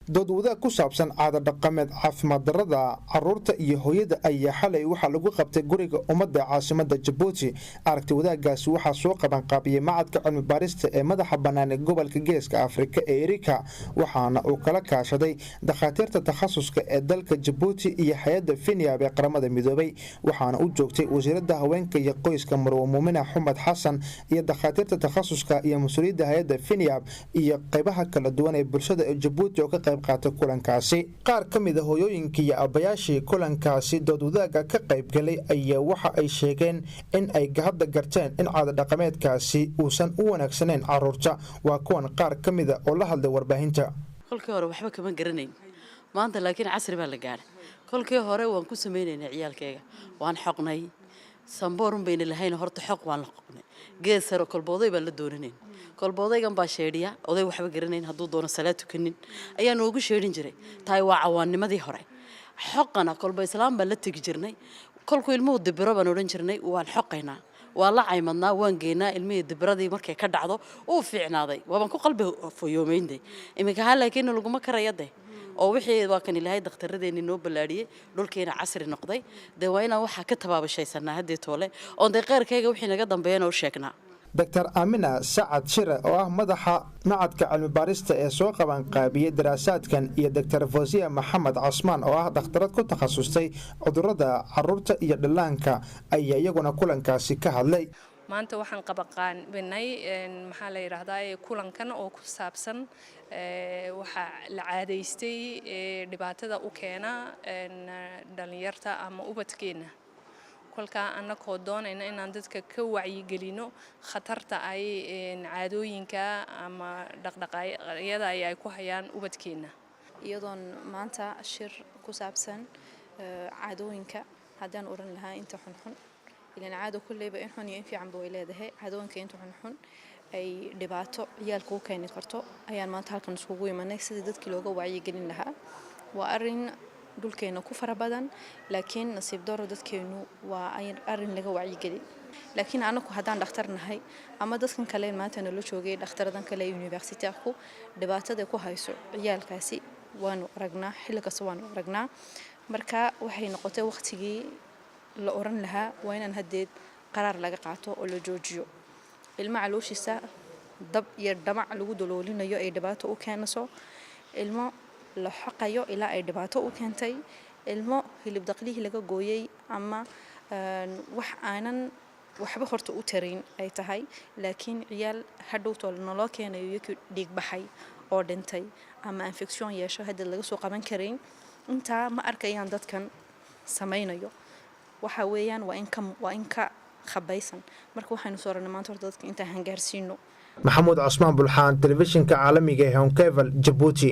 dood wadaag ku saabsan caado dhaqameed caafimaad darrada caruurta iyo hooyada ayaa xalay waxaa lagu qabtay guriga ummadda caasimada Jabuuti. aragti wadaagaasi waxaa soo qaban qaabiyay macadka cilmi baarista ee madaxa bannaan ee gobolka Geeska Afrika ee Erika, waxaana uu kala kaashaday dhakhaatiirta takhasuska ee dalka Jabuuti iyo hay'adda FINIAB ee qaramada midoobay, waxaana u joogtay wasiiradda haweenka iyo qoyska Marwo Muumina Xumad Xasan iyo dhakhaatiirta takhasuska iyo mas'uuliyadda hay'adda FINIAB iyo qaybaha kala duwan ee bulshada ee Jabuuti oo ka qayb qaatay kulankaasi. qaar ka mid ah hooyooyinka iyo aabbayaashii kulankaasi dood wadaaga ka qayb galay ayaa waxa ay sheegeen in ay hadda garteen in caado dhaqameedkaasi uusan u wanaagsanayn caruurta. waa kuwan qaar ka mid ah oo la hadlay warbaahinta. kolkii hore waxba kama garanayn, maanta laakiin casri baa la gaaray. kolkii hore waan ku sameynaynay ciyaalkayga, waan xoqnay samboorun bayna lahayn, horta xoq waan la qoqnay, geed sare kolbooday baan la doonanayn. kolboodaygan baa sheedhiya, oday waxba garanayn hadduu doono salaad tukanin ayaa noogu sheedhin jiray. taay waa cawaanimadii hore. xoqana kolba islaam baan la tegi jirnay, kolku ilmuhu dibiro baan odhan jirnay waan xoqaynaa, waa la caymadnaa, waan geynaa. ilmihii dibiradii markay ka dhacdo uu fiicnaaday, waabaan ku qalbi foyoomaynday. iminka haa laakiin laguma karaya de, oo wixii waa kan ilaahay dhakhtarradeennii noo ballaadhiyey, dhulkiina casri noqday. dee waa inaan waxaa ka tabaabashaysanaa haddii toole oon dee qayrkayga wixii naga dambeeyana u sheegnaa. دكتور آمنة سعد شرة oo madaxa macadka cilmi baarista ee soo qaban qaabiyay daraasaadkan iyo Dr. Fawziya Maxamed Casmaan oo ah dhakhtarad ku takhasustay cudurrada caruurta iyo dhallaanka ayaa iyaguna kulankaasi ka hadlay. maanta waxaan qabanqaabinay maxaa la yiraahdaa kulankan oo ku saabsan waxa la caadaystay dhibaatada u keena dhalinyarta ama ubadkeena. kolka annagoo doonayna inaan dadka ka wacyigelino khatarta ay caadooyinka ama dhaqdhaqaaqyada ay ku hayaan ubadkeena. iyadoon maanta shir ku saabsan caadooyinka haddaan oran lahaa inta xunxun ilaan caado kulleyba in xun iyo in fiican way leedahay. caadooyinka inta xunxun ay dhibaato ciyaalka u keeni karto ayaan maanta halkan isugu imanay sidii dadkii looga wacyigelin lahaa. waa arrin dhulkeena ku fara badan, laakiin nasiib darro dadkeenu waa arrin laga wacyigelin. laakiin anagu haddaan dhakhtar nahay ama dadkan kale maanta nala joogay dhakhtaradan kale university-ku dhibaatada ku hayso ciyaalkaasi waanu aragnaa, xilli kasta waanu aragnaa. marka waxay noqotay waqtigii la oran lahaa waa inaan haddeed qaraar laga qaato oo la joojiyo. ilmo calooshiisa dab iyo dhamac lagu daloolinayo ay dhibaato u keenayso, ilmo la xoqayo ilaa ay dhibaato u keentay, ilmo hilib daqiiq laga gooyay ama wax aanan waxba horta u tarin ay tahay, laakiin ciyaal hadhowto naloo keenayo iyagoo dhiig baxay oo dhintay ama infection yeesho hadda laga soo qaban karin. inta ma arkayaan dadkan samaynayo waxa weeyaan waa in ka khabaysan. marka waxaanu soo ranay maanta dadka inta hangaarsiino. maxamuud Cusmaan Bulxaan, telefishinka caalamiga ee Home Cable, Jabuuti.